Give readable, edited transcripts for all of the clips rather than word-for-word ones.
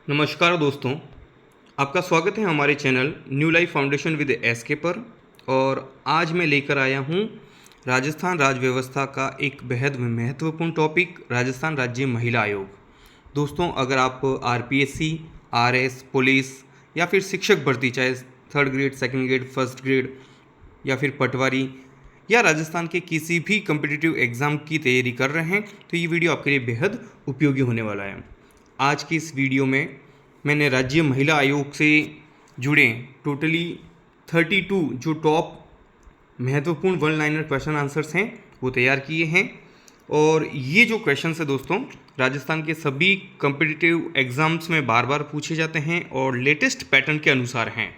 नमस्कार दोस्तों, आपका स्वागत है हमारे channel new life foundation with SK पर। और आज मैं लेकर आया हूँ राजस्थान राज्य व्यवस्था का एक बेहद महत्वपूर्ण टॉपिक, राजस्थान राज्य महिला आयोग। दोस्तों, अगर आप आरपीएससी, आरएस, पुलिस या फिर शिक्षक भर्ती, चाहे 3rd grade, 2nd grade, 1st grade या फिर पटवारी या राजस्थान के किसी भी कम्पिटिटिव एग्ज़ाम की तैयारी कर रहे हैं, तो ये वीडियो आपके लिए बेहद उपयोगी होने वाला है। आज की इस वीडियो में मैंने राज्य महिला आयोग से जुड़े टोटली 32 जो टॉप महत्वपूर्ण वन लाइनर क्वेश्चन आंसर्स हैं वो तैयार किए हैं। और ये जो क्वेश्चन है दोस्तों, राजस्थान के सभी कम्पिटिटिव एग्ज़ाम्स में बार बार पूछे जाते हैं और लेटेस्ट पैटर्न के अनुसार हैं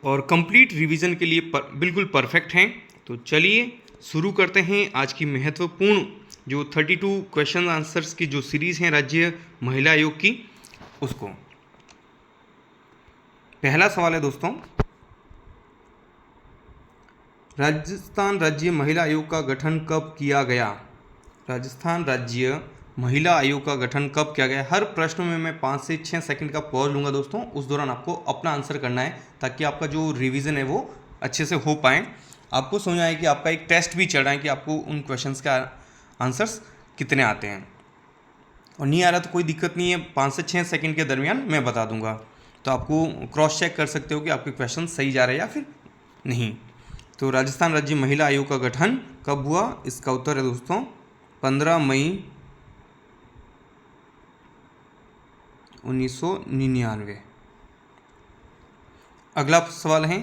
और कंप्लीट रिवीजन के लिए बिल्कुल परफेक्ट हैं। तो चलिए शुरू करते हैं आज की महत्वपूर्ण जो 32 क्वेश्चन आंसर्स की जो सीरीज़ हैं राज्य महिला आयोग की, उसको। पहला सवाल है दोस्तों, राजस्थान राज्य महिला आयोग का गठन कब किया गया? राजस्थान राज्य महिला आयोग का गठन कब किया गया? हर प्रश्न में मैं 5 से 6 सेकंड का पॉज लूँगा दोस्तों। उस दौरान आपको अपना आंसर करना है ताकि आपका जो रिवीजन है वो अच्छे से हो पाए। आपको समझ आए कि आपका एक टेस्ट भी चल रहा है कि आपको उन क्वेश्चंस का आंसर्स कितने आते हैं। और नहीं आ रहा तो कोई दिक्कत नहीं है, 5 से 6 सेकंड के दरमियान मैं बता दूंगा, तो आपको क्रॉस चेक कर सकते हो कि आपके क्वेश्चन सही जा रहे हैं या फिर नहीं। तो राजस्थान राज्य महिला आयोग का गठन कब हुआ? इसका उत्तर है दोस्तों 15 मई 1999। अगला सवाल है,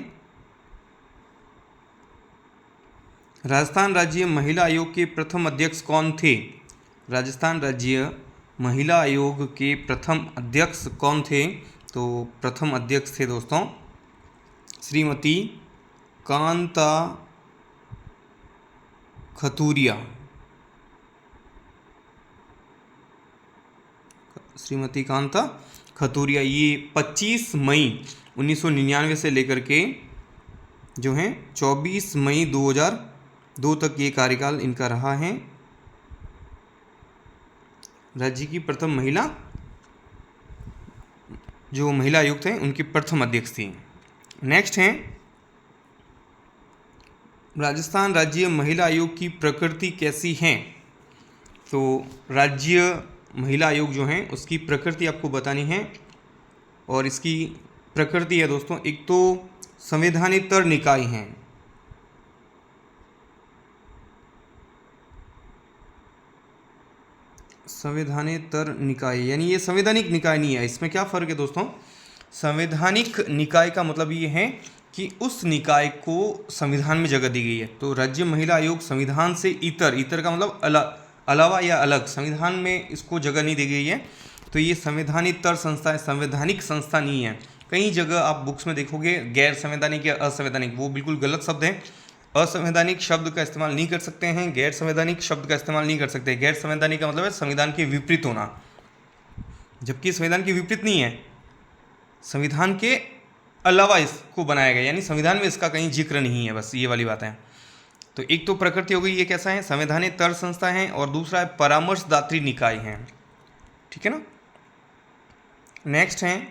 राजस्थान राज्य महिला आयोग के प्रथम अध्यक्ष कौन थे? राजस्थान राज्य महिला आयोग के प्रथम अध्यक्ष कौन थे? तो प्रथम अध्यक्ष थे दोस्तों श्रीमती कांता खतूरिया। श्रीमती कांता खतूरिया ये 25 मई 1999 से लेकर के जो है 24 मई 2002 तक ये कार्यकाल इनका रहा है। राज्य की प्रथम महिला जो महिला आयुक्त हैं उनकी प्रथम अध्यक्ष थी। नेक्स्ट हैं, राजस्थान राज्य महिला आयोग की प्रकृति कैसी है? तो राज्य महिला आयोग जो है उसकी प्रकृति आपको बतानी है। और इसकी प्रकृति है दोस्तों, एक तो संवैधानिक निकाय हैं, संवैधानिक निकाय, यानी ये संवैधानिक निकाय नहीं है। इसमें क्या फ़र्क है दोस्तों? संवैधानिक निकाय का मतलब ये है कि उस निकाय को संविधान में जगह दी गई है। तो राज्य महिला आयोग संविधान से इतर का मतलब अलावा या अलग, संविधान में इसको जगह नहीं दी गई है। तो ये संवैधानिक संस्था है, संवैधानिक संस्था नहीं है। कई जगह आप बुक्स में देखोगे गैर संवैधानिक या असंवैधानिक, वो बिल्कुल गलत शब्द है। असंवैधानिक शब्द का इस्तेमाल नहीं कर सकते हैं, गैर संवैधानिक शब्द का इस्तेमाल नहीं कर सकते। गैर संवैधानिक का मतलब है संविधान के विपरीत होना, जबकि संविधान के विपरीत नहीं है, संविधान के अलावा इसको बनाया गया, यानी संविधान में इसका कहीं जिक्र नहीं है। बस ये वाली बात है। तो एक तो प्रकृति हो गई, ये कैसा है? संवैधानिक संस्था है। और दूसरा है परामर्शदात्री निकाय है, ठीक है ना। नेक्स्ट है,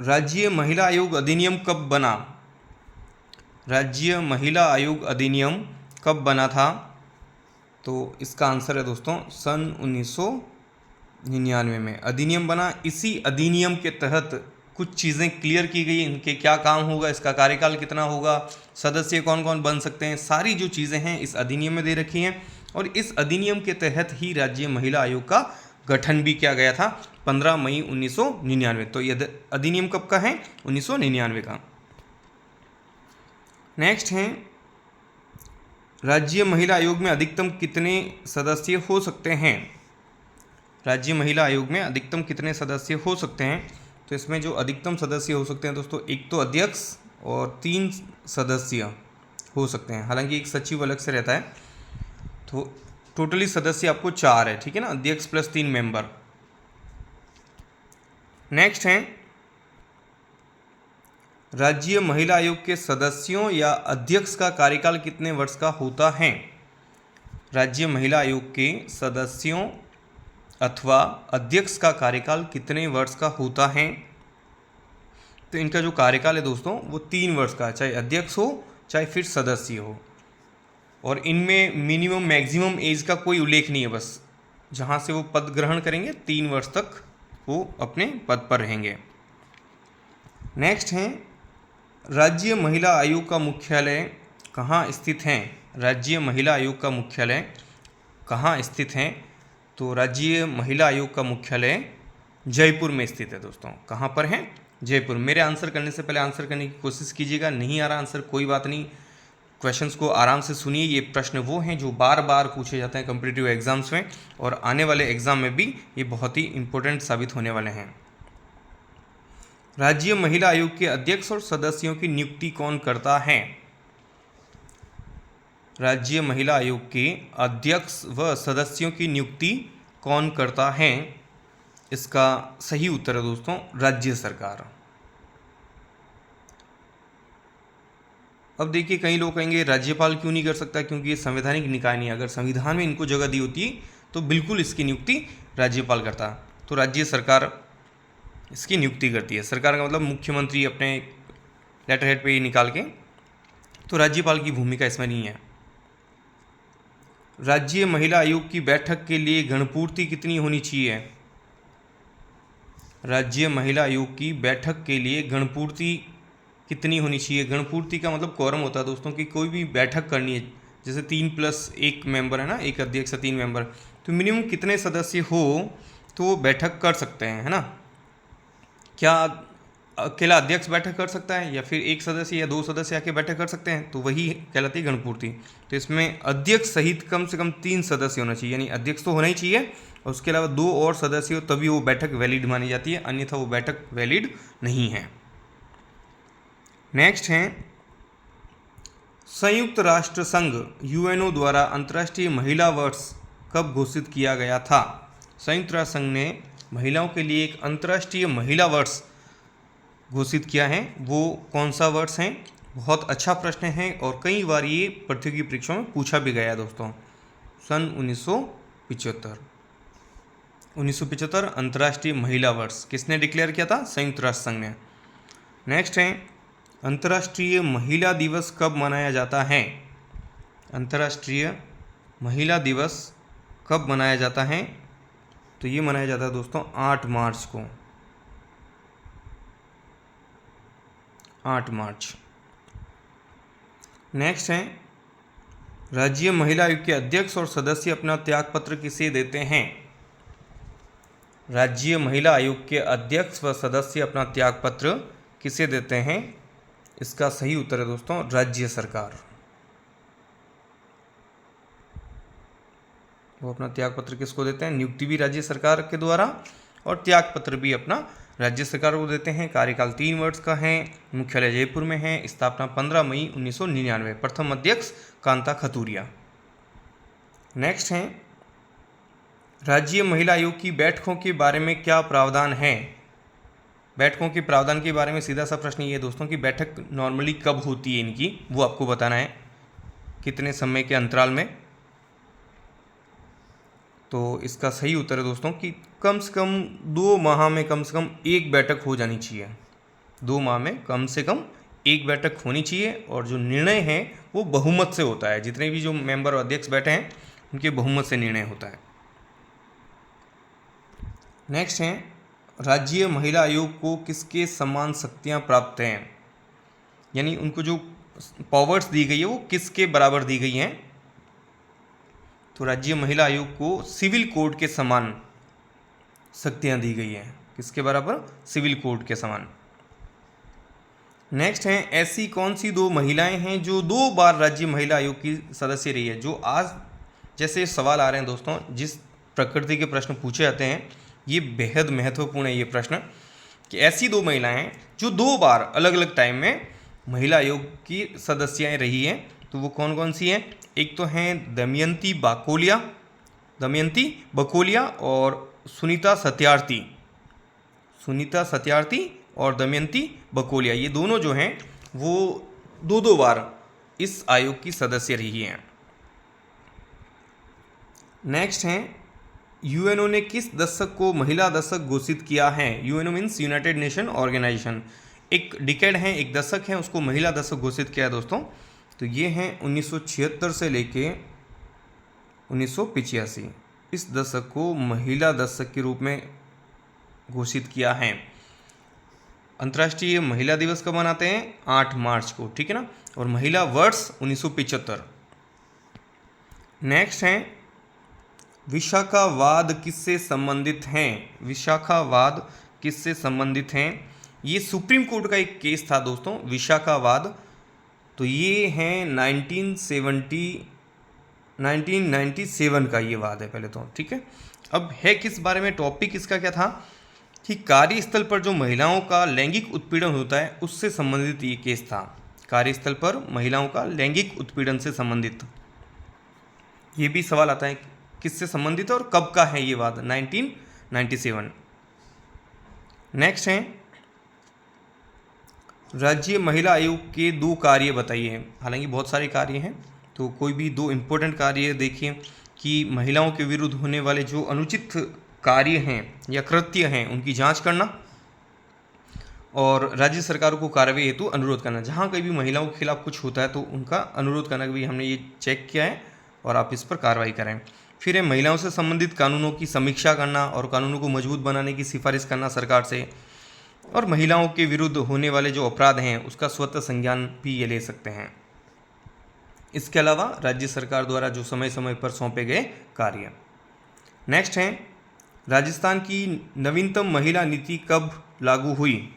राज्य महिला आयोग अधिनियम कब बना? राज्य महिला आयोग अधिनियम कब बना था? तो इसका आंसर है दोस्तों सन 1999 में अधिनियम बना। इसी अधिनियम के तहत कुछ चीज़ें क्लियर की गई, इनके क्या काम होगा, इसका कार्यकाल कितना होगा, सदस्य कौन कौन बन सकते हैं, सारी जो चीज़ें हैं इस अधिनियम में दे रखी हैं। और इस अधिनियम के तहत ही राज्य महिला आयोग का गठन भी किया गया था 15 मई 1999। तो यह अधिनियम कब का है? 1999 का। नेक्स्ट है, राज्य महिला आयोग में अधिकतम कितने सदस्य हो सकते हैं? राज्य महिला आयोग में अधिकतम कितने सदस्य हो सकते हैं? तो इसमें जो अधिकतम सदस्य हो सकते हैं दोस्तों, एक तो अध्यक्ष और 3 सदस्य हो सकते हैं। हालांकि एक सचिव अलग से रहता है। तो टोटली सदस्य आपको 4 है, ठीक है ना, अध्यक्ष प्लस 3 मेंबर। नेक्स्ट है, राज्य महिला आयोग के सदस्यों या अध्यक्ष का कार्यकाल कितने वर्ष का होता है? राज्य महिला आयोग के सदस्यों अथवा अध्यक्ष का कार्यकाल कितने वर्ष का होता है? तो इनका जो कार्यकाल है दोस्तों वो 3 वर्ष का, चाहे अध्यक्ष हो चाहे फिर सदस्य हो। और इनमें मिनिमम मैक्सिमम एज का कोई उल्लेख नहीं है, बस जहाँ से वो पद ग्रहण करेंगे 3 वर्ष तक वो अपने पद पर रहेंगे। नेक्स्ट है, राज्य महिला आयोग का मुख्यालय कहाँ स्थित है? राज्य महिला आयोग का मुख्यालय कहाँ स्थित है? तो राज्य महिला आयोग का मुख्यालय जयपुर में स्थित है दोस्तों। कहाँ पर है? जयपुर। मेरे आंसर करने से पहले आंसर करने की कोशिश कीजिएगा, नहीं आ रहा आंसर कोई बात नहीं, क्वेश्चंस को आराम से सुनिए। ये प्रश्न वो हैं जो बार बार पूछे जाते हैं कॉम्पिटिटिव एग्जाम्स में, और आने वाले एग्जाम में भी ये बहुत ही इंपॉर्टेंट साबित होने वाले हैं। राज्य महिला आयोग के अध्यक्ष और सदस्यों की नियुक्ति कौन करता है? राज्य महिला आयोग के अध्यक्ष व सदस्यों की नियुक्ति कौन करता है? इसका सही उत्तर है दोस्तों राज्य सरकार। अब देखिए, कई लोग कहेंगे राज्यपाल क्यों नहीं कर सकता, क्योंकि ये संवैधानिक निकाय नहीं है। अगर संविधान में इनको जगह दी होती तो बिल्कुल इसकी नियुक्ति राज्यपाल करता। तो राज्य सरकार इसकी नियुक्ति करती है। सरकार का मतलब मुख्यमंत्री अपने लेटर हेड पे निकाल के, तो राज्यपाल की भूमिका इसमें नहीं है। राज्य महिला आयोग की बैठक के लिए गणपूर्ति कितनी होनी चाहिए? राज्य महिला आयोग की बैठक के लिए गणपूर्ति कितनी होनी चाहिए? गणपूर्ति का मतलब क्वोरम होता है दोस्तों, कि कोई भी बैठक करनी है, जैसे 3+1 मेंबर है ना, एक अध्यक्ष 3 मेंबर, तो मिनिमम कितने सदस्य हो तो वो बैठक कर सकते हैं, है ना। क्या अकेला अध्यक्ष बैठक कर सकता है या फिर एक सदस्य या 2 सदस्य आके बैठक कर सकते हैं? तो वही कहलाती है गणपूर्ति। तो इसमें अध्यक्ष सहित कम से कम 3 सदस्य होना चाहिए, यानी अध्यक्ष तो होना ही चाहिए और उसके अलावा 2 और सदस्य हो, तभी वो बैठक वैलिड मानी जाती है, अन्यथा वो बैठक वैलिड नहीं है। नेक्स्ट है, संयुक्त राष्ट्र संघ यूएनओ द्वारा अंतर्राष्ट्रीय महिला वर्ष कब घोषित किया गया था? संयुक्त राष्ट्र संघ ने महिलाओं के लिए एक अंतर्राष्ट्रीय महिला वर्ष घोषित किया है, वो कौन सा वर्ष है? बहुत अच्छा प्रश्न है और कई बार ये प्रतियोगी परीक्षाओं में पूछा भी गया दोस्तों। सन 1975 अंतर्राष्ट्रीय महिला वर्ष किसने डिक्लेयर किया था? संयुक्त राष्ट्र संघ ने। नेक्स्ट है, अंतर्राष्ट्रीय महिला दिवस कब मनाया जाता है? अंतर्राष्ट्रीय महिला दिवस कब मनाया जाता है? तो ये मनाया जाता है दोस्तों 8 मार्च को। 8 मार्च। नेक्स्ट है, राज्य महिला आयोग के अध्यक्ष और सदस्य अपना त्यागपत्र किसे देते हैं? राज्य महिला आयोग के अध्यक्ष व सदस्य अपना त्यागपत्र किसे देते हैं? इसका सही उत्तर है दोस्तों राज्य सरकार। वो अपना त्यागपत्र किसको देते हैं? नियुक्ति भी राज्य सरकार के द्वारा और त्यागपत्र भी अपना राज्य सरकार को देते हैं। कार्यकाल 3 वर्ष का है, मुख्यालय जयपुर में है, स्थापना 15 मई 1999, प्रथम अध्यक्ष कांता खतूरिया। नेक्स्ट है, राज्य महिला आयोग की बैठकों के बारे में क्या प्रावधान है? बैठकों के प्रावधान के बारे में सीधा सा प्रश्न ये है दोस्तों कि बैठक नॉर्मली कब होती है इनकी, वो आपको बताना है, कितने समय के अंतराल में। तो इसका सही उत्तर है दोस्तों कि कम से कम 2 माह में कम से कम 1 बैठक हो जानी चाहिए। 2 माह में कम से कम 1 बैठक होनी चाहिए और जो निर्णय है वो बहुमत से होता है। जितने भी जो मेंबर और अध्यक्ष बैठे हैं उनके बहुमत से निर्णय होता है। नेक्स्ट है, राज्य महिला आयोग को किसके समान शक्तियाँ प्राप्त हैं? यानी उनको जो पावर्स दी गई है वो किसके बराबर दी गई हैं? तो राज्य महिला आयोग को सिविल कोड के समान शक्तियाँ दी गई हैं। किसके बराबर? सिविल कोड के समान। नेक्स्ट है, ऐसी कौन सी 2 महिलाएं हैं जो 2 बार राज्य महिला आयोग की सदस्य रही है? जो आज जैसे सवाल आ रहे हैं दोस्तों, जिस प्रकृति के प्रश्न पूछे जाते हैं, ये बेहद महत्वपूर्ण है ये प्रश्न, कि ऐसी 2 महिलाएं जो 2 बार अलग अलग टाइम में महिला आयोग की सदस्याएं रही हैं, तो वो कौन कौन सी हैं? एक तो हैं दमयंती बकोलिया और सुनीता सत्यार्थी और दमयंती बकोलिया, ये दोनों जो हैं वो 2 बार इस आयोग की सदस्य रही हैं। नेक्स्ट हैं, यूएनओ ने किस दशक को महिला दशक घोषित किया है? UNO means United Nation Organization. एक डिकेड है, एक दशक है, उसको महिला दशक घोषित किया है दोस्तों। तो ये हैं 1976 से लेके 1985, इस दशक को महिला दशक के रूप में घोषित किया है। अंतर्राष्ट्रीय महिला दिवस कब मनाते हैं? 8 मार्च को, ठीक है ना। और महिला वर्ष 1975। नेक्स्ट है विशाखावाद किससे संबंधित हैं? विशाखावाद किससे संबंधित हैं? ये सुप्रीम कोर्ट का एक केस था दोस्तों, विशाखावाद। तो ये है 1997 का ये वाद है पहले तो, ठीक है। अब है किस बारे में, टॉपिक इसका क्या था कि कार्यस्थल पर जो महिलाओं का लैंगिक उत्पीड़न होता है उससे संबंधित ये केस था। कार्यस्थल पर महिलाओं का लैंगिक उत्पीड़न से संबंधित ये भी सवाल आता है किससे संबंधित है और कब का है ये वाद? 1997। नेक्स्ट है राज्य महिला आयोग के 2 कार्य बताइए। हालांकि बहुत सारे कार्य हैं, तो कोई भी 2 इम्पोर्टेंट कार्य देखिए कि महिलाओं के विरुद्ध होने वाले जो अनुचित कार्य हैं या कृत्य हैं उनकी जांच करना और राज्य सरकारों को कार्रवाई हेतु अनुरोध करना। जहाँ कहीं भी महिलाओं के खिलाफ कुछ होता है तो उनका अनुरोध करना कि भाई हमने ये चेक किया है और आप इस पर कार्रवाई करें। फिर है महिलाओं से संबंधित कानूनों की समीक्षा करना और कानूनों को मजबूत बनाने की सिफारिश करना सरकार से। और महिलाओं के विरुद्ध होने वाले जो अपराध हैं उसका स्वतः संज्ञान भी ये ले सकते हैं। इसके अलावा राज्य सरकार द्वारा जो समय समय पर सौंपे गए कार्य। नेक्स्ट है राजस्थान की नवीनतम महिला नीति कब लागू हुई?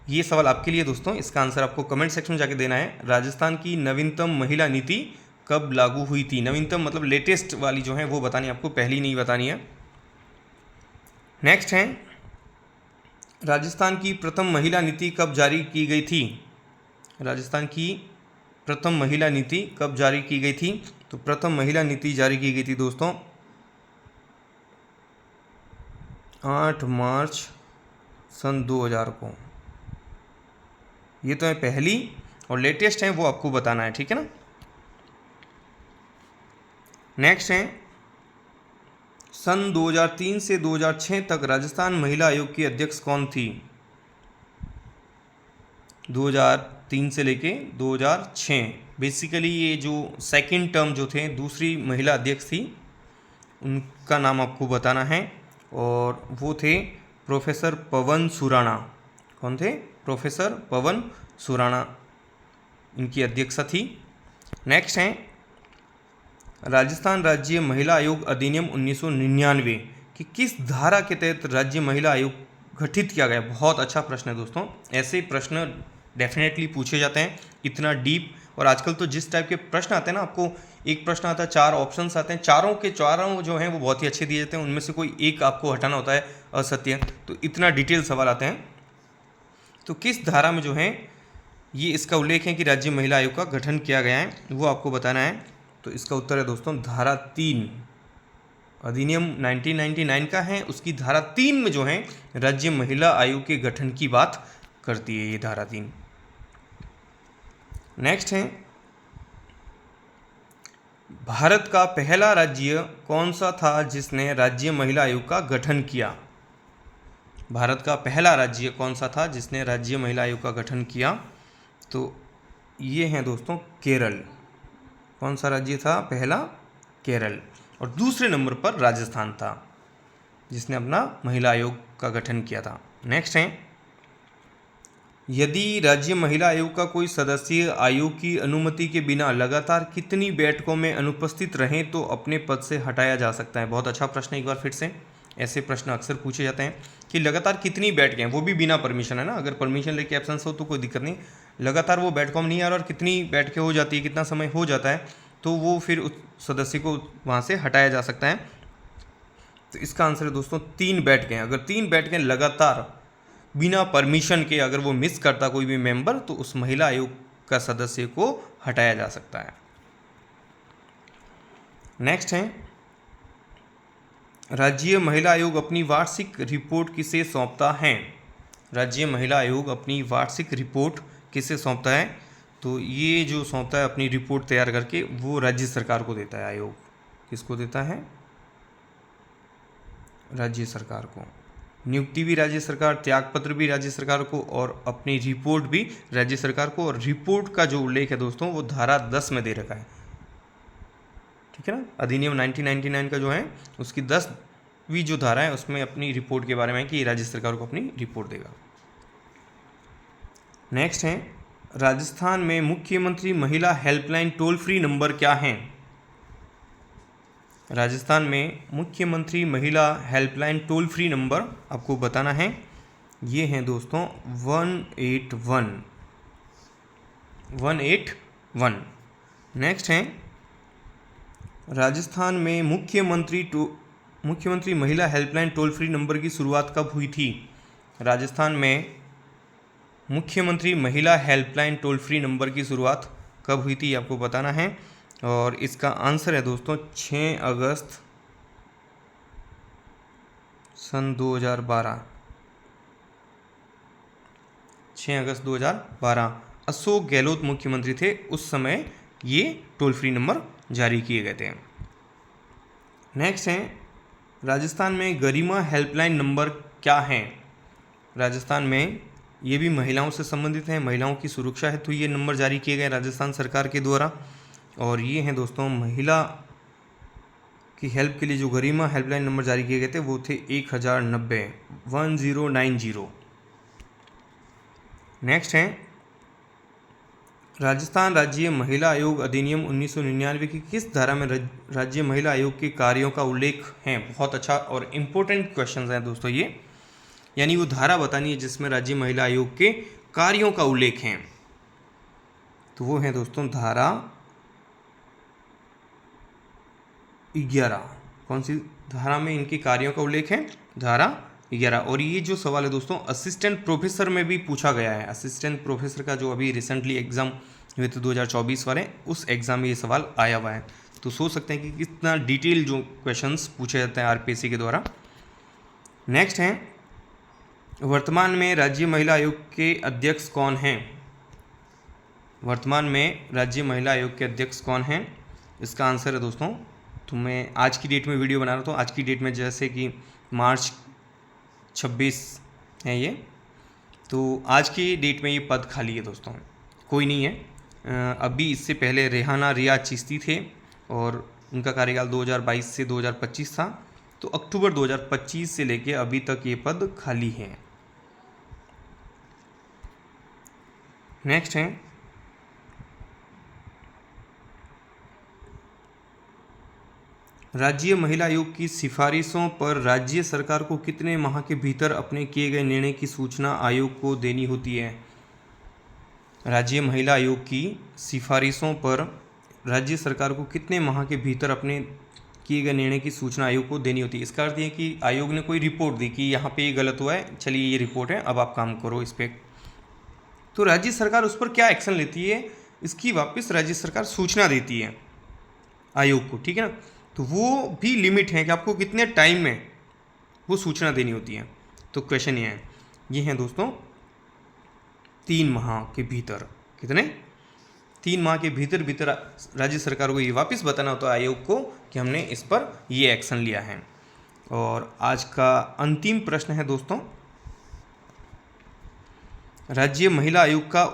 ये सवाल आपके लिए दोस्तों, इसका आंसर आपको कमेंट सेक्शन में जाके देना है। राजस्थान की नवीनतम महिला नीति कब लागू हुई थी? नवीनतम मतलब लेटेस्ट वाली जो है वो बतानी है आपको, पहली नहीं बतानी है। नेक्स्ट है राजस्थान की प्रथम महिला नीति कब जारी की गई थी? राजस्थान की प्रथम महिला नीति कब जारी की गई थी? तो प्रथम महिला नीति जारी की गई थी दोस्तों 8 मार्च सन 2000 को। ये तो है पहली, और लेटेस्ट है वो आपको बताना है, ठीक है ना। नेक्स्ट है सन 2003 से 2006 तक राजस्थान महिला आयोग की अध्यक्ष कौन थी? 2003 से लेके 2006, बेसिकली ये जो सेकंड टर्म जो थे, दूसरी महिला अध्यक्ष थी, उनका नाम आपको बताना है और वो थे प्रोफेसर पवन सुराणा। कौन थे? प्रोफेसर पवन सुराणा, इनकी अध्यक्षता थी। नेक्स्ट है राजस्थान राज्य महिला आयोग अधिनियम 1999 की किस धारा के तहत राज्य महिला आयोग गठित किया गया? बहुत अच्छा प्रश्न है दोस्तों, ऐसे प्रश्न डेफिनेटली पूछे जाते हैं, इतना डीप। और आजकल तो जिस टाइप के प्रश्न आते हैं ना, आपको एक प्रश्न आता है, 4 ऑप्शंस आते हैं, चारों के चारों जो हैं वो बहुत ही अच्छे दिए जाते हैं, उनमें से कोई एक आपको हटाना होता है असत्य, तो इतना डिटेल सवाल आते हैं। तो किस धारा में जो है ये इसका उल्लेख है कि राज्य महिला आयोग का गठन किया गया है, वो आपको बताना है। तो इसका उत्तर है दोस्तों धारा 3, अधिनियम 1999 का है, उसकी धारा 3 में जो है राज्य महिला आयोग के गठन की बात करती है ये धारा 3। नेक्स्ट है भारत का पहला राज्य कौन सा था जिसने राज्य महिला आयोग का गठन किया? भारत का पहला राज्य कौन सा था जिसने राज्य महिला आयोग का गठन किया? तो ये है दोस्तों केरल। कौन सा राज्य था पहला? केरल। और दूसरे नंबर पर राजस्थान था जिसने अपना महिला आयोग का गठन किया था। नेक्स्ट है यदि राज्य महिला आयोग का कोई सदस्य आयोग की अनुमति के बिना लगातार कितनी बैठकों में अनुपस्थित रहे तो अपने पद से हटाया जा सकता है? बहुत अच्छा प्रश्न, एक बार फिर से ऐसे प्रश्न अक्सर पूछे जाते हैं कि लगातार कितनी बैठकें, वो भी बिना परमिशन, है ना। अगर परमिशन लेके एब्सेंस हो तो कोई दिक्कत नहीं, लगातार वो बैठकों में नहीं आ रहा और कितनी बैठकें हो जाती है, कितना समय हो जाता है, तो वो फिर उस सदस्य को वहाँ से हटाया जा सकता है। तो इसका आंसर है दोस्तों 3 बैठकें। अगर 3 बैठकें लगातार बिना परमिशन के अगर वो मिस करता कोई भी मेंबर, तो उस महिला आयोग का सदस्य को हटाया जा सकता है। नेक्स्ट है राज्य महिला आयोग अपनी वार्षिक रिपोर्ट किसे सौंपता है? राज्य महिला आयोग अपनी वार्षिक रिपोर्ट किसे सौंपता है? तो ये जो सौंपता है अपनी रिपोर्ट तैयार करके, वो राज्य सरकार को देता है आयोग। किसको देता है? राज्य सरकार को, नियुक्ति भी राज्य सरकार, त्यागपत्र भी राज्य सरकार को और अपनी रिपोर्ट भी राज्य सरकार को। और रिपोर्ट का जो उल्लेख है दोस्तों वो धारा 10 में दे रखा है, ठीक है ना। अधिनियम 1999 का जो है उसकी 10वीं जो धारा है उसमें अपनी रिपोर्ट के बारे में कि राज्य सरकार को अपनी रिपोर्ट देगा। नेक्स्ट है, राजस्थान में मुख्यमंत्री महिला हेल्पलाइन टोल फ्री नंबर क्या है? राजस्थान में मुख्यमंत्री महिला हेल्पलाइन टोल फ्री नंबर आपको बताना है, ये हैं दोस्तों 181। नेक्स्ट है, राजस्थान में मुख्यमंत्री महिला हेल्पलाइन टोल फ्री नंबर की शुरुआत कब हुई थी? राजस्थान में मुख्यमंत्री महिला हेल्पलाइन टोल फ्री नंबर की शुरुआत कब हुई थी आपको बताना है। और इसका आंसर है दोस्तों 6 अगस्त सन 2012। 6 अगस्त 2012 अशोक गहलोत मुख्यमंत्री थे, उस समय ये टोल फ्री नंबर जारी किए गए थे। नेक्स्ट है, राजस्थान में गरिमा हेल्पलाइन नंबर क्या है? राजस्थान में ये भी महिलाओं से संबंधित है, महिलाओं की सुरक्षा हेतु तो ये नंबर जारी किए गए राजस्थान सरकार के द्वारा। और ये हैं दोस्तों महिला की हेल्प के लिए जो गरिमा हेल्पलाइन नंबर जारी किए गए थे वो थे 1090। नेक्स्ट है, राजस्थान राज्य महिला आयोग अधिनियम 1999 की किस धारा में राज्य महिला आयोग के कार्यों का उल्लेख है? बहुत अच्छा और इम्पोर्टेंट क्वेश्चन है दोस्तों ये, यानी वो धारा बतानी है जिसमें राज्य महिला आयोग के कार्यों का उल्लेख है। तो वो है दोस्तों धारा 11। कौन सी धारा में इनके कार्यों का उल्लेख है? धारा 11। और ये जो सवाल है दोस्तों असिस्टेंट प्रोफेसर में भी पूछा गया है। असिस्टेंट प्रोफेसर का जो अभी रिसेंटली एग्जाम हुए थे 2024 वाले, उस एग्जाम में ये सवाल आया हुआ है। तो सोच सकते हैं कि कितना डिटेल जो क्वेश्चंस पूछे जाते हैं आरपीएससी के द्वारा। नेक्स्ट है, वर्तमान में राज्य महिला आयोग के अध्यक्ष कौन हैं? वर्तमान में राज्य महिला आयोग के अध्यक्ष कौन हैं? इसका आंसर है दोस्तों, तो मैं आज की डेट में वीडियो बना रहा हूँ, आज की डेट में जैसे कि मार्च 26 है ये, तो आज की डेट में ये पद खाली है दोस्तों, कोई नहीं है। अभी इससे पहले रेहाना रियाज चिश्ती थे और उनका कार्यकाल 2022 से 2025 था, तो अक्टूबर 2025 से लेके अभी तक ये पद खाली है। नेक्स्ट है, राज्य महिला आयोग की सिफारिशों पर राज्य सरकार को कितने माह के भीतर अपने किए गए निर्णय की सूचना आयोग को देनी होती है? राज्य महिला आयोग की सिफारिशों पर राज्य सरकार को कितने माह के भीतर अपने किए गए निर्णय की सूचना आयोग को देनी होती है? इसका अर्थ ये कि आयोग ने कोई रिपोर्ट दी कि यहाँ पे ये गलत हुआ है, चलिए ये रिपोर्ट है, अब आप काम करो इस पर। तो राज्य सरकार उस पर क्या एक्शन लेती है, इसकी वापस राज्य सरकार सूचना देती है आयोग को, ठीक है ना। तो वो भी लिमिट है कि आपको कितने टाइम में वो सूचना देनी होती है। तो क्वेश्चन ये है दोस्तों 3 माह के भीतर। कितने? 3 माह के भीतर राज्य सरकार को ये वापस बताना होता है आयोग को कि हमने इस पर ये एक्शन लिया है। और आज का अंतिम प्रश्न है दोस्तों, राज्य महिला आयोग का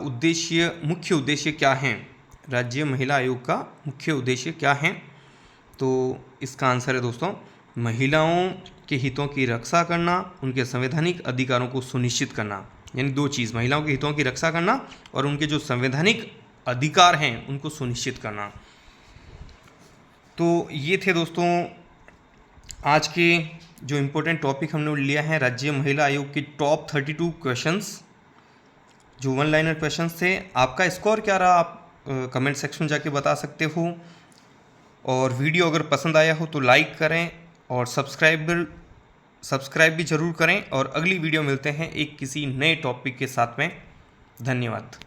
मुख्य उद्देश्य क्या है? राज्य महिला आयोग का मुख्य उद्देश्य क्या है? तो इसका आंसर है दोस्तों महिलाओं के हितों की रक्षा करना, उनके संवैधानिक अधिकारों को सुनिश्चित करना। यानी 2 चीज़, महिलाओं के हितों की रक्षा करना और उनके जो संवैधानिक अधिकार हैं उनको सुनिश्चित करना। तो ये थे दोस्तों आज के जो इम्पोर्टेंट टॉपिक हमने लिया है राज्य महिला आयोग के टॉप 32 क्वेश्चंस, जो 1 लाइनर क्वेश्चंस थे। आपका स्कोर क्या रहा आप कमेंट सेक्शन में जाके बता सकते हो। और वीडियो अगर पसंद आया हो तो लाइक करें और सब्सक्राइब भी ज़रूर करें। और अगली वीडियो मिलते हैं एक किसी नए टॉपिक के साथ में। धन्यवाद।